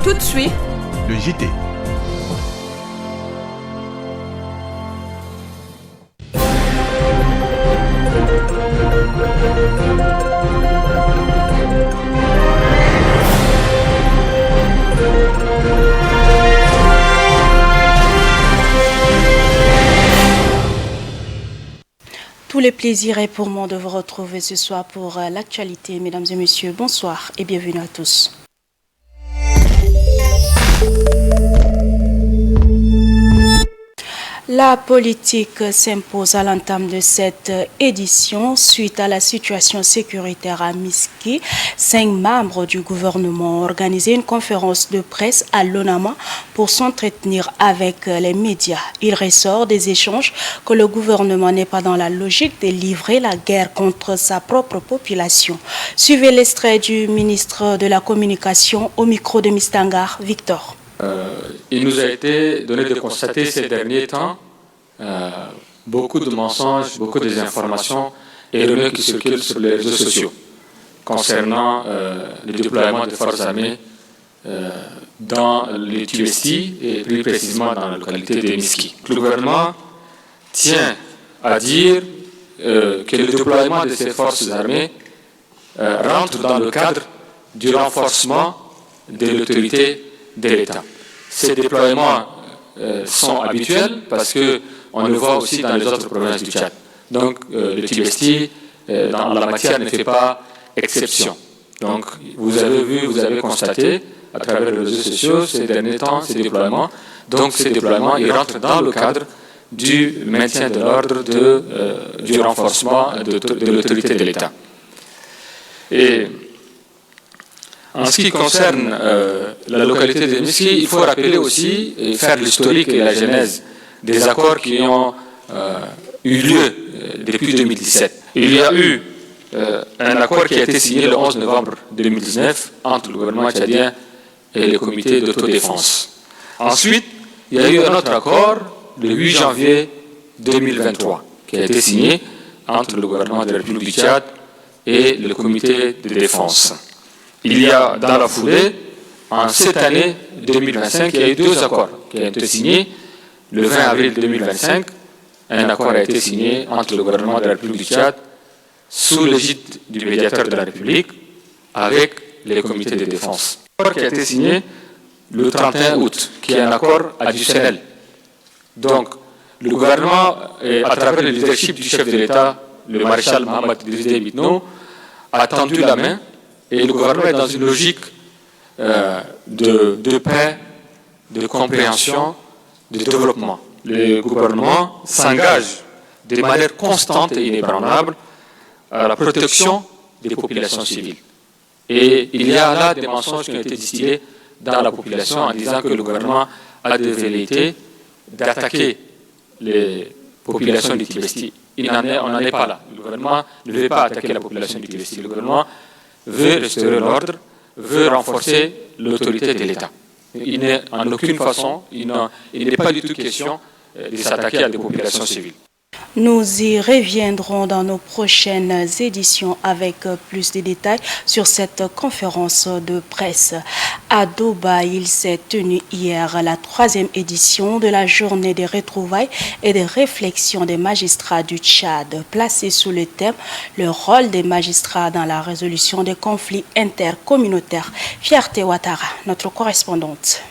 Tout de suite, le JT. Tous les plaisirs est pour moi de vous retrouver ce soir pour l'actualité. Mesdames et messieurs, bonsoir et bienvenue à tous. La politique s'impose à l'entame de cette édition suite à la situation sécuritaire à Miski. 5 membres du gouvernement ont organisé une conférence de presse à l'ONAMA pour s'entretenir avec les médias. Il ressort des échanges que le gouvernement n'est pas dans la logique de livrer la guerre contre sa propre population. Suivez l'extrait du ministre de la Communication au micro de Mistangar, Victor. Il nous a été donné de constater ces derniers temps beaucoup de mensonges, beaucoup de désinformations erronées qui circulent sur les réseaux sociaux concernant le déploiement des forces armées dans les Tuesti et plus précisément dans la localité de Miski. Le gouvernement tient à dire que le déploiement de ces forces armées rentre dans le cadre du renforcement de l'autorité de l'État. Ces déploiements sont habituels parce qu'on le voit aussi dans les autres provinces du Tchad. Donc le Tuesti, dans la matière, ne fait pas exception. Donc vous avez constaté à travers les réseaux sociaux ces derniers temps ces déploiements. Donc ces déploiements, ils rentrent dans le cadre du maintien de l'ordre, du renforcement de l'autorité de l'État. Et en ce qui concerne la localité de Miski, il faut rappeler aussi et faire l'historique et la genèse des accords qui ont eu lieu depuis 2017. Il y a eu un accord qui a été signé le 11 novembre 2019 entre le gouvernement tchadien et le comité d'autodéfense. Ensuite, il y a eu un autre accord le 8 janvier 2023 qui a été signé entre le gouvernement de la République du Tchad et le comité de défense. Il y a dans la foulée, en cette année 2025, il y a eu 2 accords qui ont été signés. Le 20 avril 2025, un accord a été signé entre le gouvernement de la République du Tchad sous l'égide du médiateur de la République avec les comités de défense. Un accord qui a été signé le 31 août, qui est un accord additionnel. Donc, le gouvernement, à travers le leadership du chef de l'État, le maréchal Mohamed Idriss Déby Itno, a tendu la main. Et le gouvernement est dans une logique de paix, de compréhension, de développement. Le gouvernement s'engage de manière constante et inébranlable à la protection des populations civiles. Et il y a là des mensonges qui ont été distillés dans la population en disant que le gouvernement a des velléités d'attaquer les populations du Tuesti. On n'en est pas là. Le gouvernement ne veut pas attaquer la population du Tuesti. Le gouvernement veut restaurer l'ordre, veut renforcer l'autorité de l'État. Il n'est en aucune façon, il n'est pas du tout question de s'attaquer à des populations civiles. Nous y reviendrons dans nos prochaines éditions avec plus de détails sur cette conférence de presse. À Dubaï, il s'est tenu hier la 3e édition de la journée des retrouvailles et des réflexions des magistrats du Tchad, placée sous le thème « Le rôle des magistrats dans la résolution des conflits intercommunautaires ». Fierté Ouattara, notre correspondante.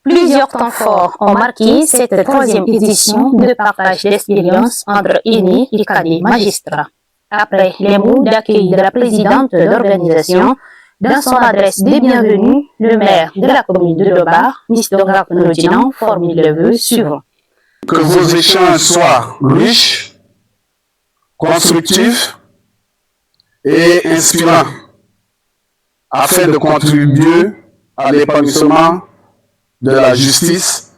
Plusieurs temps forts ont marqué cette 3e édition de partage d'expérience entre aînés et cadets magistrats. Après les mots d'accueil de la présidente de l'organisation, dans son adresse de bienvenue, le maire de la commune de Dobar, M. Nodjian, formule le vœu suivant. Que vos échanges soient riches, constructifs et inspirants, afin de contribuer à l'épanouissement de la justice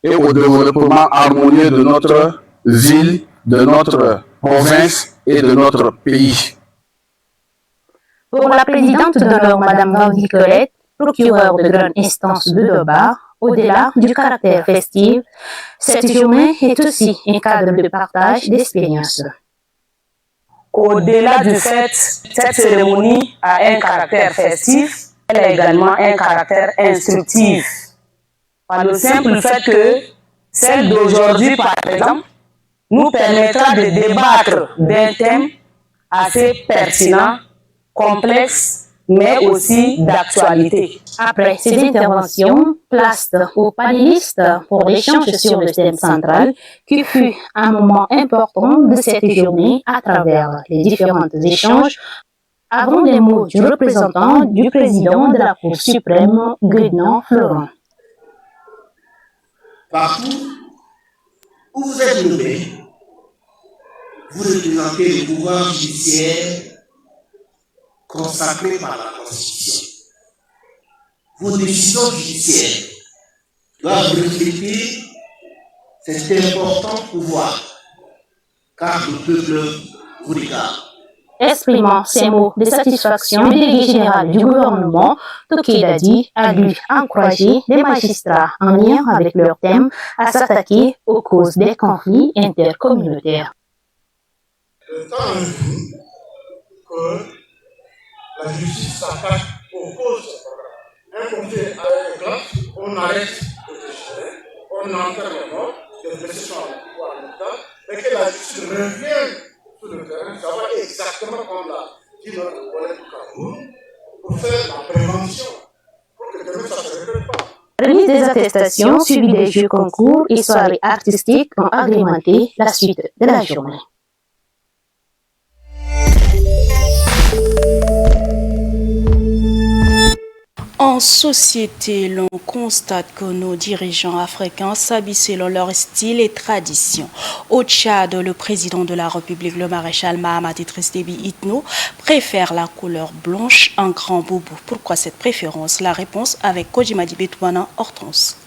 et au développement harmonieux de notre ville, de notre province et de notre pays. Pour la présidente d'honneur, Mme Gaudi Colette, procureure de grande instance de Dobar, au-delà du caractère festif, cette journée est aussi un cadre de partage d'expériences. Au-delà du fait, cette cérémonie a un caractère festif Elle a également un caractère instructif. Par le simple fait que celle d'aujourd'hui, par exemple, nous permettra de débattre d'un thème assez pertinent, complexe, mais aussi d'actualité. Après ces interventions, place aux panélistes pour l'échange sur le thème central, qui fut un moment important de cette journée à travers les différents échanges, avant les mots du représentant du président de la Cour suprême, Guénon Florent. Partout où vous êtes nommé, vous représentez le pouvoir judiciaire consacré par la Constitution. Vos décisions judiciaires doivent refléter cet important pouvoir, car le peuple vous regarde. Exprimant ces mots de satisfaction, le délégué général du gouvernement, Toké Dadi, a dû encourager les magistrats en lien avec leur thème à s'attaquer aux causes des conflits intercommunautaires. Le temps est venu que la justice s'attaque aux causes. Un conflit avec un clan, on arrête de déchirer, on enterre les morts, les blessés sont à l'hôpital, mais que la justice revienne sur le terrain, savoir exactement comme l'a dit notre collègue du Cameroun, pour faire la prévention, pour que demain ça ne se répète pas. Remise des attestations, suivi des jeux concours et soirées artistiques ont agrémenté la suite de la journée. En société, l'on constate que nos dirigeants africains s'habillent selon leur style et tradition. Au Tchad, le président de la République, le maréchal Mahamat Idriss Déby Itno, préfère la couleur blanche en grand boubou. Pourquoi cette préférence? La réponse avec Kojimadi Betouana Hortense.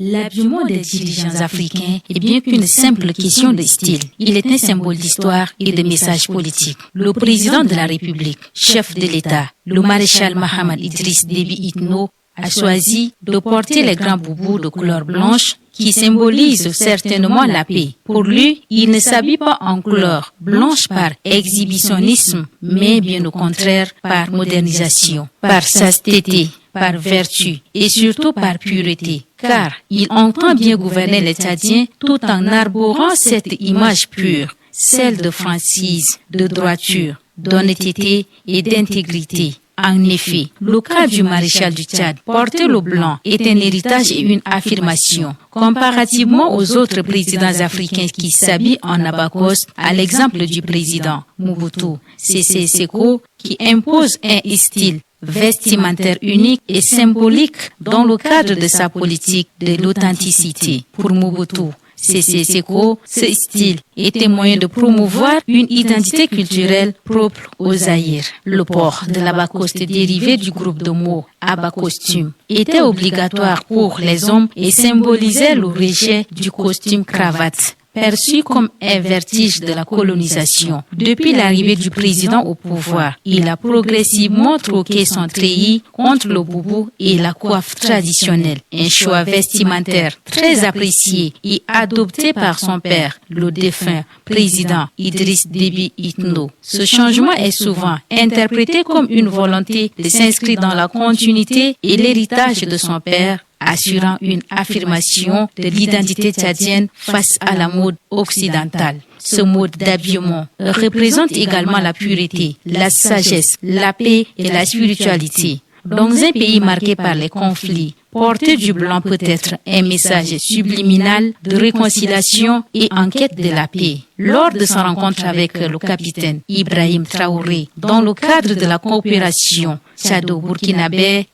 L'habillement des dirigeants africains est bien qu'une simple question de style. Il est un symbole d'histoire et de message politique. Le président de la République, chef de l'État, le maréchal Mahamat Idriss Déby Itno, a choisi de porter les grands boubous de couleur blanche qui symbolisent certainement la paix. Pour lui, il ne s'habille pas en couleur blanche par exhibitionnisme, mais bien au contraire par modernisation, par chasteté, par vertu et surtout par pureté, car il entend bien gouverner les Tchadiens tout en arborant cette image pure, celle de franchise, de droiture, d'honnêteté et d'intégrité. En effet, le cas du maréchal du Tchad, porter le blanc, est un héritage et une affirmation. Comparativement aux autres présidents africains qui s'habillent en abakos, à l'exemple du président Mobutu Sese Seko, qui impose un style vestimentaire unique et symbolique dans le cadre de sa politique de l'authenticité. Pour Mobutu Sese Seko, ce style était moyen de promouvoir une identité culturelle propre aux Zaïre. Le port de l'abacoste dérivé du groupe de mots abacostume était obligatoire pour les hommes et symbolisait le rejet du costume cravate, perçu comme un vertige de la colonisation. Depuis l'arrivée du président au pouvoir, il a progressivement troqué son treillis contre le boubou et la coiffe traditionnelle. Un choix vestimentaire très apprécié et adopté par son père, le défunt président Idriss Déby Itno. Ce changement est souvent interprété comme une volonté de s'inscrire dans la continuité et l'héritage de son père, assurant une affirmation de l'identité tchadienne face à la mode occidentale. Ce mode d'habillement représente également la pureté, la sagesse, la paix et la spiritualité. Dans un pays marqué par les conflits, porter du blanc peut être un message subliminal de réconciliation et en quête de la paix. Lors de sa rencontre avec le capitaine Ibrahim Traoré, dans le cadre de la coopération Tchado-Burkinabé,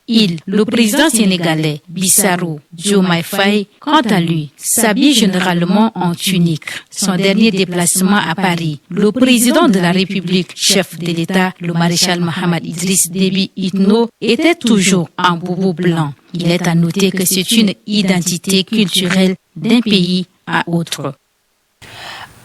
le président sénégalais Bissarou Diomaye Faye, quant à lui, s'habille généralement en tunique. Son dernier déplacement à Paris, le président de la République, chef de l'État, le maréchal Mahamat Idriss Déby Itno, était toujours en boubou blanc. Il est à noter que c'est une identité culturelle d'un pays à autre.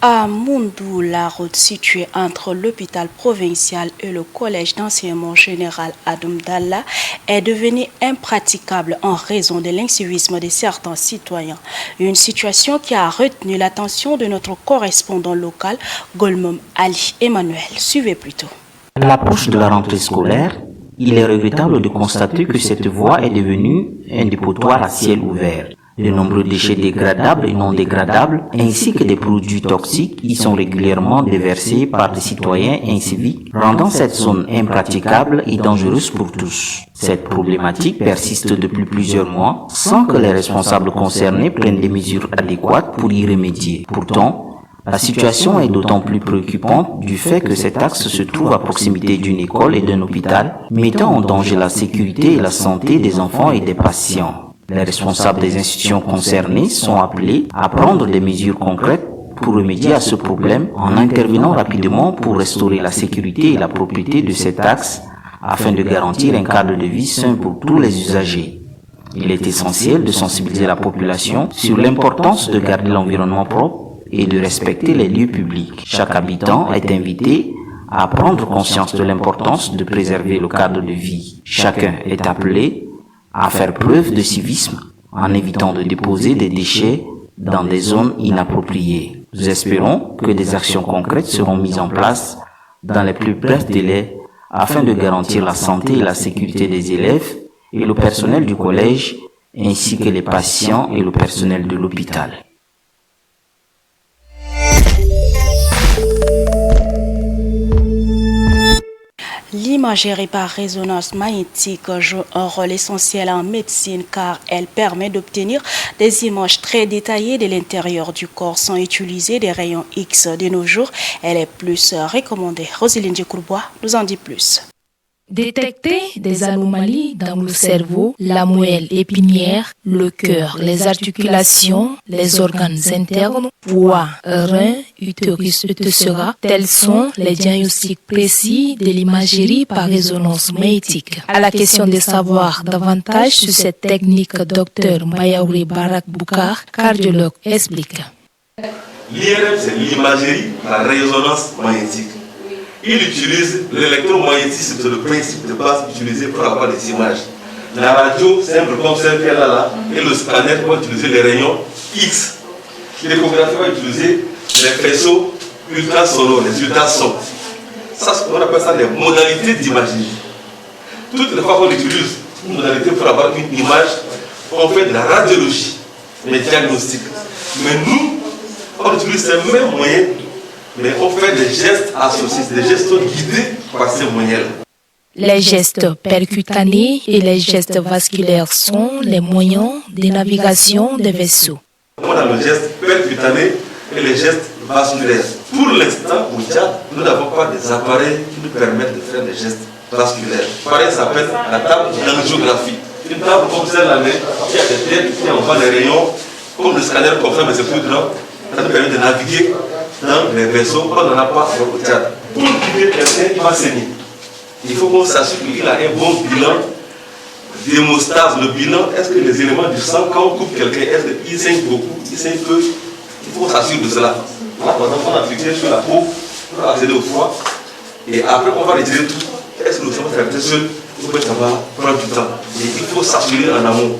À Moundou, la route située entre l'hôpital provincial et le collège d'enseignement général Adoumdallah est devenue impraticable en raison de l'incivisme de certains citoyens. Une situation qui a retenu l'attention de notre correspondant local, Golmom Ali Emmanuel. Suivez plutôt. À l'approche de la rentrée scolaire, Il est regrettable de constater que cette voie est devenue un dépotoir à ciel ouvert. De nombreux déchets dégradables et non dégradables, ainsi que des produits toxiques, y sont régulièrement déversés par des citoyens inciviques, rendant cette zone impraticable et dangereuse pour tous. Cette problématique persiste depuis plusieurs mois, sans que les responsables concernés prennent des mesures adéquates pour y remédier. Pourtant, la situation est d'autant plus préoccupante du fait que cet axe se trouve à proximité d'une école et d'un hôpital, mettant en danger la sécurité et la santé des enfants et des patients. Les responsables des institutions concernées sont appelés à prendre des mesures concrètes pour remédier à ce problème en intervenant rapidement pour restaurer la sécurité et la propriété de cet axe afin de garantir un cadre de vie sain pour tous les usagers. Il est essentiel de sensibiliser la population sur l'importance de garder l'environnement propre et de respecter les lieux publics. Chaque habitant est invité à prendre conscience de l'importance de préserver le cadre de vie. Chacun est appelé à faire preuve de civisme en évitant de déposer des déchets dans des zones inappropriées. Nous espérons que des actions concrètes seront mises en place dans les plus brefs délais afin de garantir la santé et la sécurité des élèves et le personnel du collège ainsi que les patients et le personnel de l'hôpital. L'imagerie par résonance magnétique joue un rôle essentiel en médecine car elle permet d'obtenir des images très détaillées de l'intérieur du corps sans utiliser des rayons X. De nos jours, elle est plus recommandée. Roselyne Djekourbois nous en dit plus. Détecter des anomalies dans le cerveau, la moelle épinière, le cœur, les articulations, les organes internes, foie, rein, utérus, etc. Tels sont les diagnostics précis de l'imagerie par résonance magnétique. À la question de savoir davantage sur cette technique, Dr Mayaouri Barak Boukar, cardiologue, explique. L'IRM, c'est l'imagerie par résonance magnétique. Il utilise l'électromagnétisme, c'est le principe de base utilisé pour avoir des images. La radio, simple comme celle qu'elle a là, et le scanner va utiliser les rayons X. L'échographie va utiliser les faisceaux ultrasonores, les ultrasons. Ça, on appelle ça les modalités d'imagerie. Toutes les fois qu'on utilise une modalité pour avoir une image, on fait de la radiologie, mais diagnostique. Mais nous, on utilise ces mêmes moyens, mais on fait des gestes associés, des gestes guidés par ces moyens-là. Les gestes percutanés et les gestes vasculaires sont les moyens de navigation des vaisseaux. On a le geste percutané et les gestes vasculaires. Pour l'instant, au Tchad, nous n'avons pas des appareils qui nous permettent de faire des gestes vasculaires. Pareil, ça s'appelle la table d'angiographie. Une table comme celle-là, qui a des têtes, qui envoie des rayons, comme le scanner comme ça, mais c'est plus grand. Ça nous permet de naviguer dans les vaisseaux qu'on n'en a pas au Tchad. Pour guider quelqu'un qui va saigner, il faut qu'on s'assure qu'il a un bon bilan d'hémostase. Le bilan, est-ce que les éléments du sang, quand on coupe quelqu'un, est-ce qu'il saigne beaucoup, il saigne peu? Il faut qu'on s'assure de cela. Là, par exemple, on a fixé sur la peau pour accéder au foie. Et après, on va retirer tout. Est-ce que le sang va traiter seul ou ça va prendre du temps? Et il faut s'assurer en amont.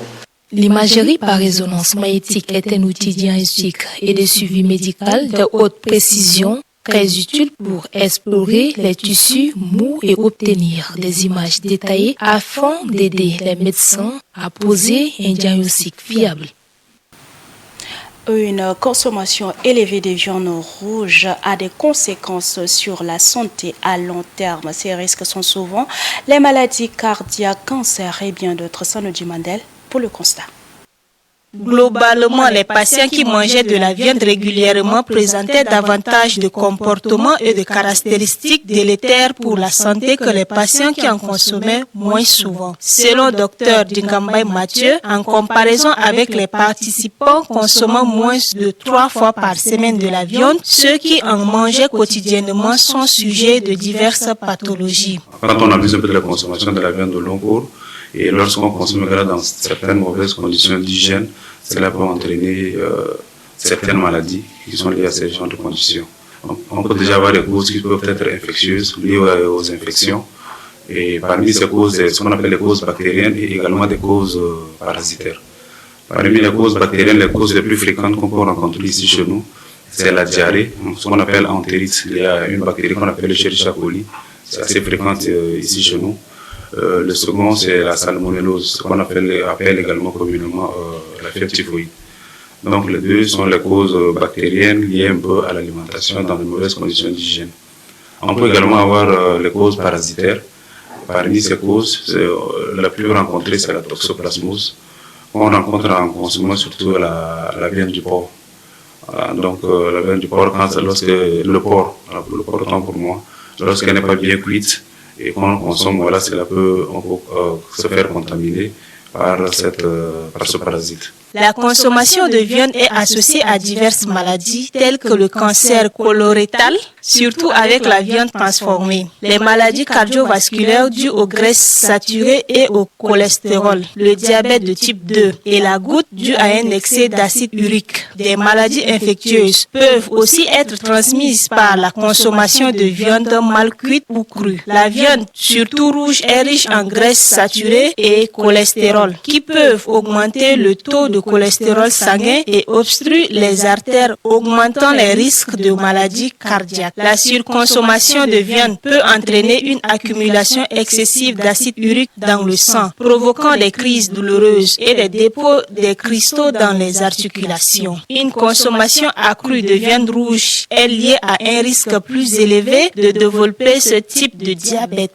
L'imagerie par résonance magnétique est un outil diagnostique et de suivi médical de haute précision très utile pour explorer les tissus mous et obtenir des images détaillées afin d'aider les médecins à poser un diagnostic fiable. Une consommation élevée de viande rouge a des conséquences sur la santé à long terme. Ces risques sont souvent les maladies cardiaques, cancers et bien d'autres. Sanoudji Mandel pour le constat. Globalement, les patients qui mangeaient de la viande régulièrement présentaient davantage de comportements et de caractéristiques délétères pour la santé que les patients qui en consommaient moins souvent. Selon Dr Dingambay Mathieu, en comparaison avec les participants consommant moins de 3 fois par semaine de la viande, ceux qui en mangeaient quotidiennement sont sujets de diverses pathologies. Quand on abuse un peu de la consommation de la viande de long cours, et lorsqu'on consomme dans certaines mauvaises conditions d'hygiène, cela peut entraîner certaines maladies qui sont liées à ces genres de conditions. On peut déjà avoir des causes qui peuvent être infectieuses, liées aux infections. Et parmi ces causes, ce qu'on appelle les causes bactériennes et également des causes parasitaires. Parmi les causes bactériennes, les causes les plus fréquentes qu'on peut rencontrer ici chez nous, c'est la diarrhée, ce qu'on appelle entérite. Il y a une bactérie qu'on appelle le Escherichia coli, c'est assez fréquente ici chez nous. Le second, c'est la salmonellose, ce qu'on appelle également communément la fièvre typhoïde. Donc les deux sont les causes bactériennes liées un peu à l'alimentation dans de mauvaises conditions d'hygiène. On peut également avoir les causes parasitaires. Parmi ces causes, la plus rencontrée, c'est la toxoplasmose. On rencontre en consommant surtout la viande du porc. Donc la viande du porc, lorsque le porc, autant pour moi, lorsqu'elle n'est pas bien cuite et qu'on consomme, voilà, on peut se faire contaminer par ce parasite. La consommation de viande est associée à diverses maladies telles que le cancer colorectal, surtout avec la viande transformée, les maladies cardiovasculaires dues aux graisses saturées et au cholestérol, le diabète de type 2 et la goutte due à un excès d'acide urique. Des maladies infectieuses peuvent aussi être transmises par la consommation de viande mal cuite ou crue. La viande, surtout rouge, est riche en graisses saturées et cholestérol qui peuvent augmenter le taux de cholestérol sanguin et obstrue les artères, augmentant les risques de maladies cardiaques. La surconsommation de viande peut entraîner une accumulation excessive d'acide urique dans le sang, provoquant des crises douloureuses et des dépôts des cristaux dans les articulations. Une consommation accrue de viande rouge est liée à un risque plus élevé de développer ce type de diabète.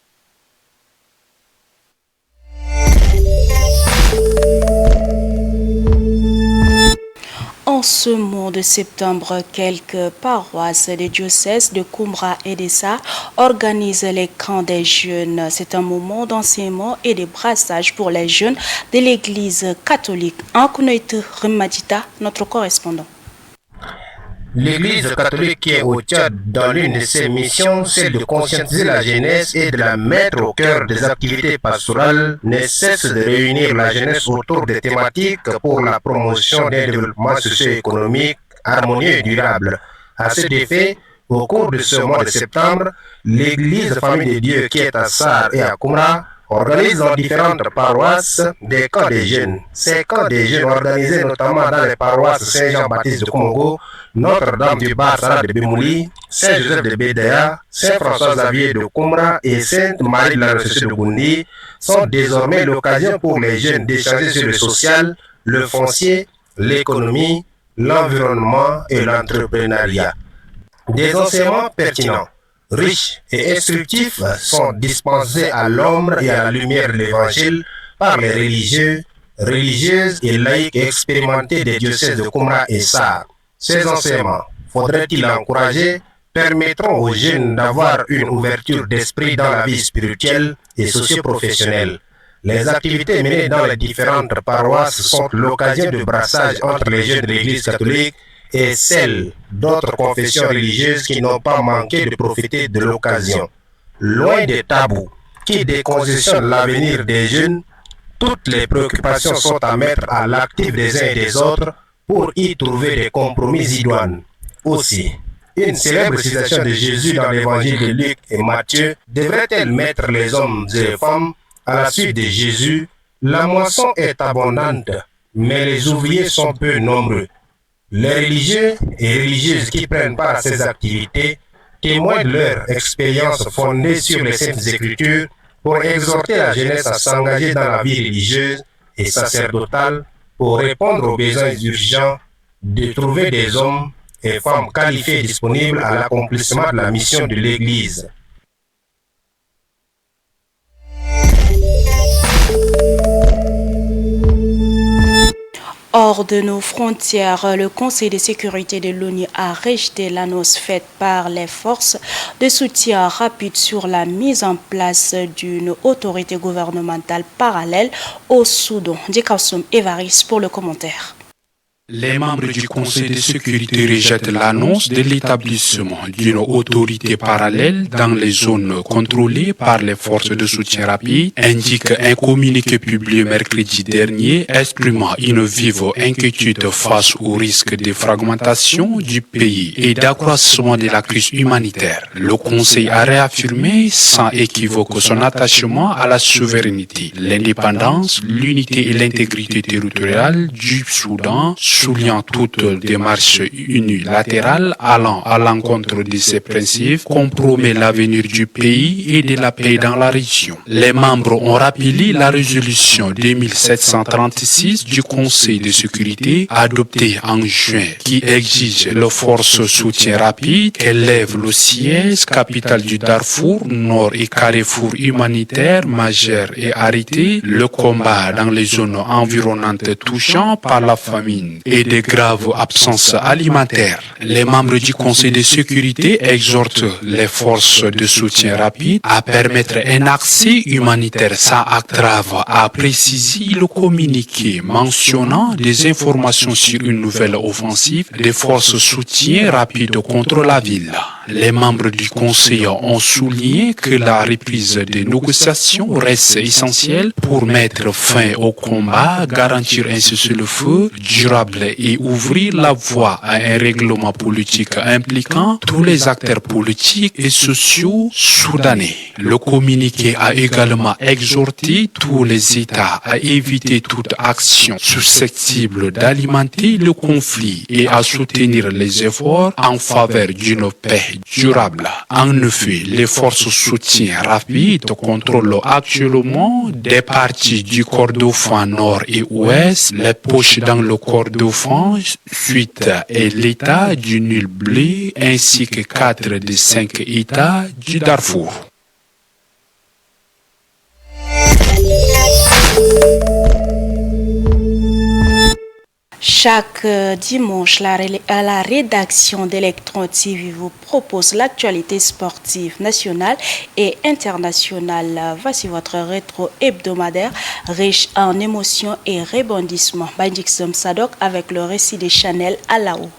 En ce mois de septembre, quelques paroisses des diocèses de Koumra et d'Essa organisent les camps des jeunes. C'est un moment d'enseignement et de brassage pour les jeunes de l'Église catholique. En Kounoïte Remadita, notre correspondant. L'Église catholique qui est au Tchad dans l'une de ses missions, celle de conscientiser la jeunesse et de la mettre au cœur des activités pastorales, ne cesse de réunir la jeunesse autour des thématiques pour la promotion d'un développement socio-économique harmonieux et durable. À cet effet, au cours de ce mois de septembre, l'Église Famille de Dieu qui est à Sar et à Koumra organise dans différentes paroisses des camps des jeunes. Ces camps des jeunes organisés notamment dans les paroisses Saint-Jean-Baptiste de Congo, Notre-Dame du Barsara de Bemouli, Saint-Joseph de Bédéa, Saint-François-Xavier de Koumra et Sainte-Marie de la Récession de Goundi sont désormais l'occasion pour les jeunes d'échanger sur le social, le foncier, l'économie, l'environnement et l'entrepreneuriat. Des enseignements pertinents, riches et instructifs sont dispensés à l'ombre et à la lumière de l'Évangile par les religieux, religieuses et laïcs expérimentés des diocèses de Koumra et Sar. Ces enseignements, faudrait-il encourager, permettront aux jeunes d'avoir une ouverture d'esprit dans la vie spirituelle et socio-professionnelle. Les activités menées dans les différentes paroisses sont l'occasion de brassage entre les jeunes de l'Église catholique et celles d'autres confessions religieuses qui n'ont pas manqué de profiter de l'occasion. Loin des tabous qui décongestionnent l'avenir des jeunes, toutes les préoccupations sont à mettre à l'actif des uns et des autres pour y trouver des compromis idoines. Aussi, une célèbre citation de Jésus dans l'évangile de Luc et Matthieu devrait-elle mettre les hommes et les femmes à la suite de Jésus? La moisson est abondante, mais les ouvriers sont peu nombreux. Les religieux et religieuses qui prennent part à ces activités témoignent de leur expérience fondée sur les Saintes Écritures pour exhorter la jeunesse à s'engager dans la vie religieuse et sacerdotale pour répondre aux besoins urgents de trouver des hommes et femmes qualifiés et disponibles à l'accomplissement de la mission de l'Église. Hors de nos frontières, le Conseil de sécurité de l'ONU a rejeté l'annonce faite par les forces de soutien rapide sur la mise en place d'une autorité gouvernementale parallèle au Soudan. Djekassoum Evaris pour le commentaire. Les membres du Conseil de sécurité rejettent l'annonce de l'établissement d'une autorité parallèle dans les zones contrôlées par les forces de soutien rapide, indique un communiqué publié mercredi dernier exprimant une vive inquiétude face au risque de fragmentation du pays et d'accroissement de la crise humanitaire. Le Conseil a réaffirmé sans équivoque son attachement à la souveraineté, l'indépendance, l'unité et l'intégrité territoriale du Soudan soulignant toute démarche unilatérale allant à l'encontre de ces principes compromet l'avenir du pays et de la paix dans la région. Les membres ont rappelé la résolution 2736 du Conseil de sécurité adoptée en juin qui exige le force soutien rapide qu'élève le siège, capitale du Darfour, Nord et carrefour humanitaire majeur et arrêté le combat dans les zones environnantes touchant par la famine et des graves absences alimentaires. Les membres du Conseil de sécurité exhortent les forces de soutien rapide à permettre un accès humanitaire sans entrave, a précisé le communiqué mentionnant des informations sur une nouvelle offensive des forces soutien rapide contre la ville. Les membres du Conseil ont souligné que la reprise des négociations reste essentielle pour mettre fin au combat, garantir un cessez-le-feu durable et ouvrir la voie à un règlement politique impliquant tous les acteurs politiques et sociaux soudanais. Le communiqué a également exhorté tous les États à éviter toute action susceptible d'alimenter le conflit et à soutenir les efforts en faveur d'une paix durable. En effet, les forces soutien rapide contrôlent actuellement des parties du Kordofan nord et ouest, les poches dans le Kordofan, suite et l'État du Nil Blé, ainsi que 4 des 5 États du Darfour. Chaque dimanche, la rédaction d'Electron TV vous propose l'actualité sportive nationale et internationale. Voici votre rétro hebdomadaire riche en émotions et rebondissements. Bandixom Sadok avec le récit de Chanel Alao.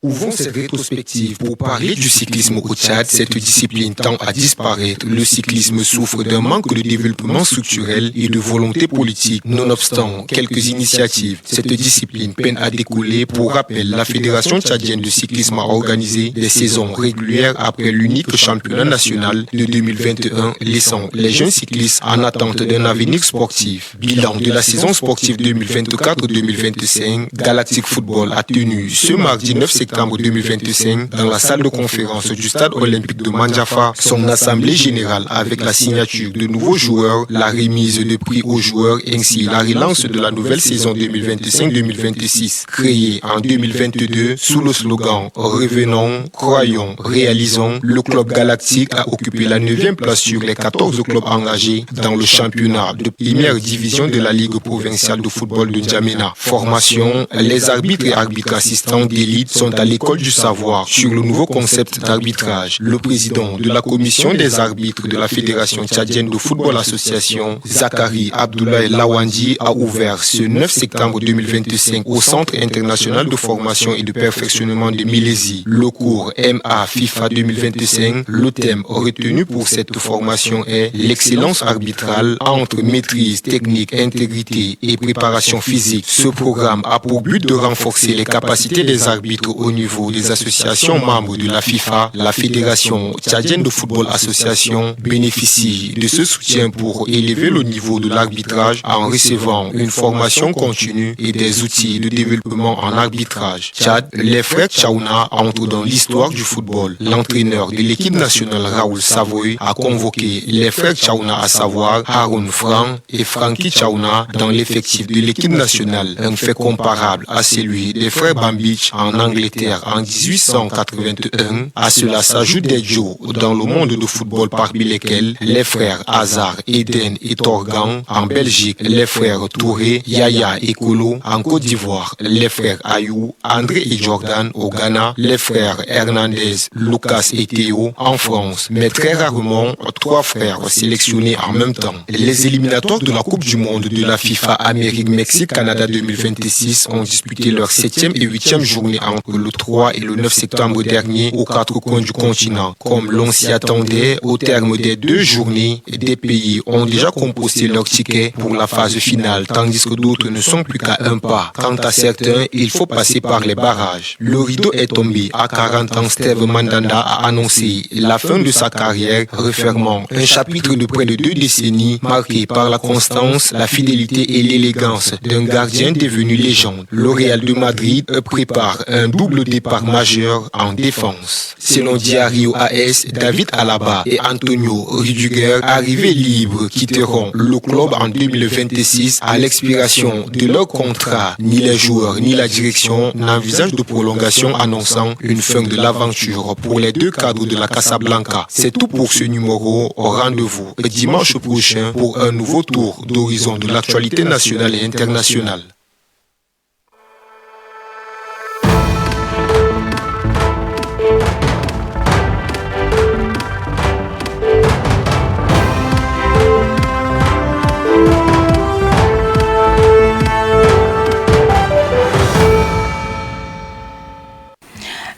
Ouvrons cette rétrospective pour parler du cyclisme au Tchad. Cette discipline tend à disparaître. Le cyclisme souffre d'un manque de développement structurel et de volonté politique. Nonobstant quelques initiatives, cette discipline peine à décoller. Pour rappel, la Fédération tchadienne de cyclisme a organisé des saisons régulières après l'unique championnat national de 2021, laissant les jeunes cyclistes en attente d'un avenir sportif. Bilan de la saison sportive 2024-2025, Galactic Football a tenu ce mardi 9 septembre 2025 dans la salle de conférence du stade olympique de Mandjafa son assemblée générale avec la signature de nouveaux joueurs, la remise de prix aux joueurs ainsi la relance de la nouvelle saison 2025-2026 créée en 2022 sous le slogan « Revenons, croyons, réalisons ». Le club galactique a occupé la 9e place sur les 14 clubs engagés dans le championnat de première division de la Ligue provinciale de football de N'Djamena. Formation, les arbitres et arbitres assistants d'élite sont à l'école du savoir sur le nouveau concept d'arbitrage. Le président de la commission des arbitres de la Fédération tchadienne de football association, Zachary Abdoulaye Lawandi, a ouvert ce 9 septembre 2025 au Centre international de formation et de perfectionnement de Milésie le cours MA FIFA 2025. Le thème retenu pour cette formation est l'excellence arbitrale entre maîtrise technique, intégrité et préparation physique. Ce programme a pour but de renforcer les capacités des arbitres au niveau des associations membres de la FIFA. La Fédération tchadienne de football association bénéficie de ce soutien pour élever le niveau de l'arbitrage en recevant une formation continue et des outils de développement en arbitrage. Tchad, les frères Tchaouna entrent dans l'histoire du football. L'entraîneur de l'équipe nationale Raoul Savoy a convoqué les frères Tchaouna, à savoir Haroun Frank et Frankie Tchaouna, dans l'effectif de l'équipe nationale, un fait comparable à celui des frères Bambich en Angleterre en 1881. À cela s'ajoutent des Joe dans le monde de football, parmi lesquels les frères Hazard, Eden et Torgan en Belgique, les frères Touré, Yaya et Kolo en Côte d'Ivoire, les frères Ayou, André et Jordan au Ghana, les frères Hernandez, Lucas et Théo en France, mais très rarement 3 frères sélectionnés en même temps. Les éliminatoires de la Coupe du Monde de la FIFA Amérique-Mexique-Canada 2026 ont disputé leur 7e et 8e journée entre le le 3 et le 9 septembre dernier aux 4 coins du continent. Comme l'on s'y attendait, au terme des 2 journées, des pays ont déjà composté leur ticket pour la phase finale, tandis que d'autres ne sont plus qu'à un pas. Quant à certains, il faut passer par les barrages. Le rideau est tombé. À 40 ans, Steve Mandanda a annoncé la fin de sa carrière, refermant un chapitre de près de 2 décennies marqué par la constance, la fidélité et l'élégance d'un gardien devenu légende. Le Real de Madrid prépare un double départ majeur en défense. Selon Diario AS, David Alaba et Antonio Rudiger, arrivés libres, quitteront le club en 2026 à l'expiration de leur contrat. Ni les joueurs ni la direction n'envisagent de prolongation, annonçant une fin de l'aventure pour les 2 cadres de la Casablanca. C'est tout pour ce numéro. Rendez-vous dimanche prochain pour un nouveau tour d'horizon de l'actualité nationale et internationale.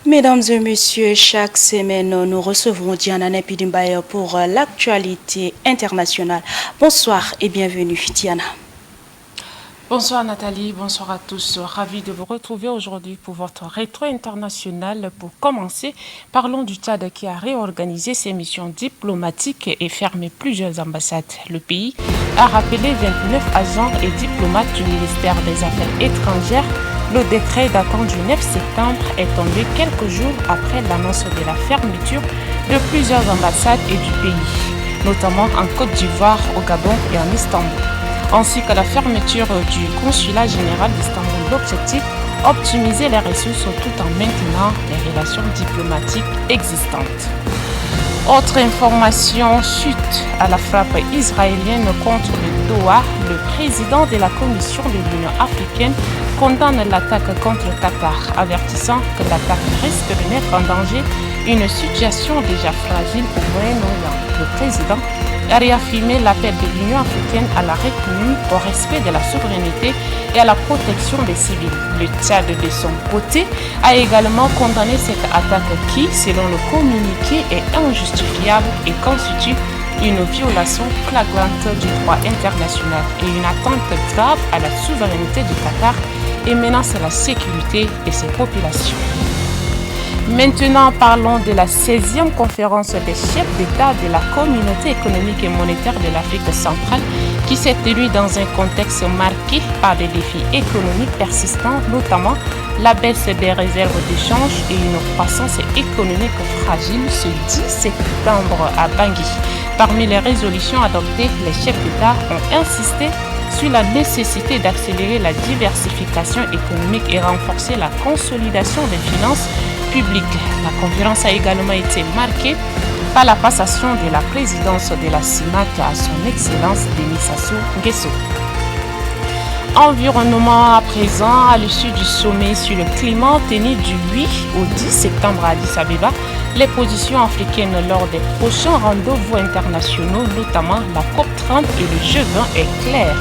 Mesdames et messieurs, chaque semaine, nous recevons Diana Nepidimbaye pour l'actualité internationale. Bonsoir et bienvenue, Diana. Bonsoir Nathalie, bonsoir à tous. Ravi de vous retrouver aujourd'hui pour votre rétro international. Pour commencer, parlons du Tchad qui a réorganisé ses missions diplomatiques et fermé plusieurs ambassades. Le pays a rappelé 29 agents et diplomates du ministère des Affaires étrangères. Le décret datant du 9 septembre est tombé quelques jours après l'annonce de la fermeture de plusieurs ambassades et du pays, notamment en Côte d'Ivoire, au Gabon et en Istanbul, ainsi que la fermeture du consulat général d'Istanbul. L'objectif, optimiser les ressources tout en maintenant les relations diplomatiques existantes. Autre information, suite à la frappe israélienne contre le Doha, le président de la Commission de l'Union africaine condamne l'attaque contre le Qatar, avertissant que l'attaque risque de mettre en danger une situation déjà fragile au Moyen-Orient. Le président a réaffirmé l'appel de l'Union africaine à la retenue, au respect de la souveraineté et à la protection des civils. Le Tchad, de son côté, a également condamné cette attaque qui, selon le communiqué, est injustifiable et constitue une violation flagrante du droit international et une atteinte grave à la souveraineté du Qatar et menace la sécurité de ses populations. Maintenant, parlons de la 16e conférence des chefs d'État de la Communauté économique et monétaire de l'Afrique centrale qui s'est tenue dans un contexte marqué par des défis économiques persistants, notamment la baisse des réserves d'échange et une croissance économique fragile ce 10 septembre à Bangui. Parmi les résolutions adoptées, les chefs d'État ont insisté sur la nécessité d'accélérer la diversification économique et renforcer la consolidation des finances publiques. La conférence a également été marquée par la passation de la présidence de la CIMAC à son Excellence Denis Sassou Nguesso. Environnement à présent, à l'issue du sommet sur le climat tenu du 8 au 10 septembre à Addis Abeba, les positions africaines lors des prochains rendez-vous internationaux, notamment la COP30 et le G20, est claire.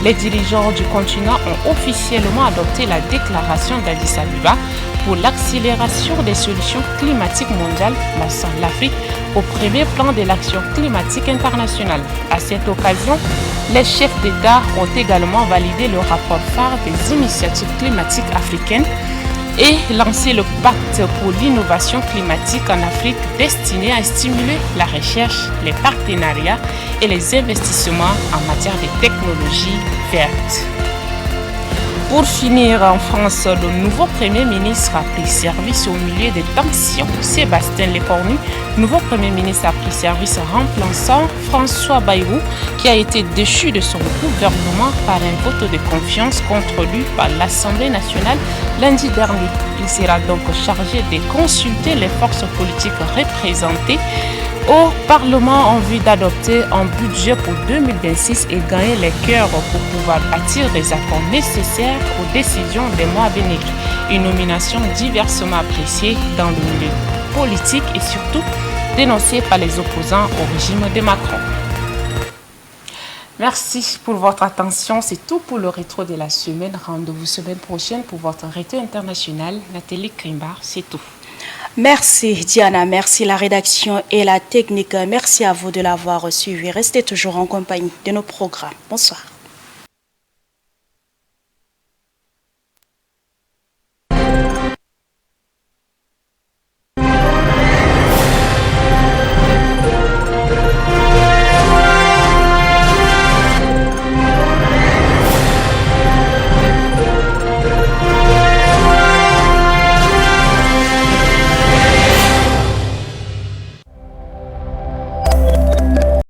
Les dirigeants du continent ont officiellement adopté la déclaration d'Addis Abeba pour l'accélération des solutions climatiques mondiales, plaçant l'Afrique au premier plan de l'action climatique internationale. À cette occasion, les chefs d'État ont également validé le rapport phare des initiatives climatiques africaines et lancé le pacte pour l'innovation climatique en Afrique destiné à stimuler la recherche, les partenariats et les investissements en matière de technologies vertes. Pour finir, en France, le nouveau Premier ministre a pris service au milieu des tensions. Sébastien Lecornu, nouveau Premier ministre, a pris service remplaçant François Bayrou, qui a été déchu de son gouvernement par un vote de confiance contre lui par l'Assemblée nationale lundi dernier. Il sera donc chargé de consulter les forces politiques représentées au Parlement en vue d'adopter un budget pour 2026 et gagner les cœurs pour pouvoir bâtir des accords nécessaires aux décisions des mois à venir. Une nomination diversement appréciée dans le milieu politique et surtout dénoncée par les opposants au régime de Macron. Merci pour votre attention. C'est tout pour le rétro de la semaine. Rendez-vous semaine prochaine pour votre rétro international. Nathalie Krimbar, c'est tout. Merci Diana, merci la rédaction et la technique. Merci à vous de l'avoir suivi. Restez toujours en compagnie de nos programmes. Bonsoir.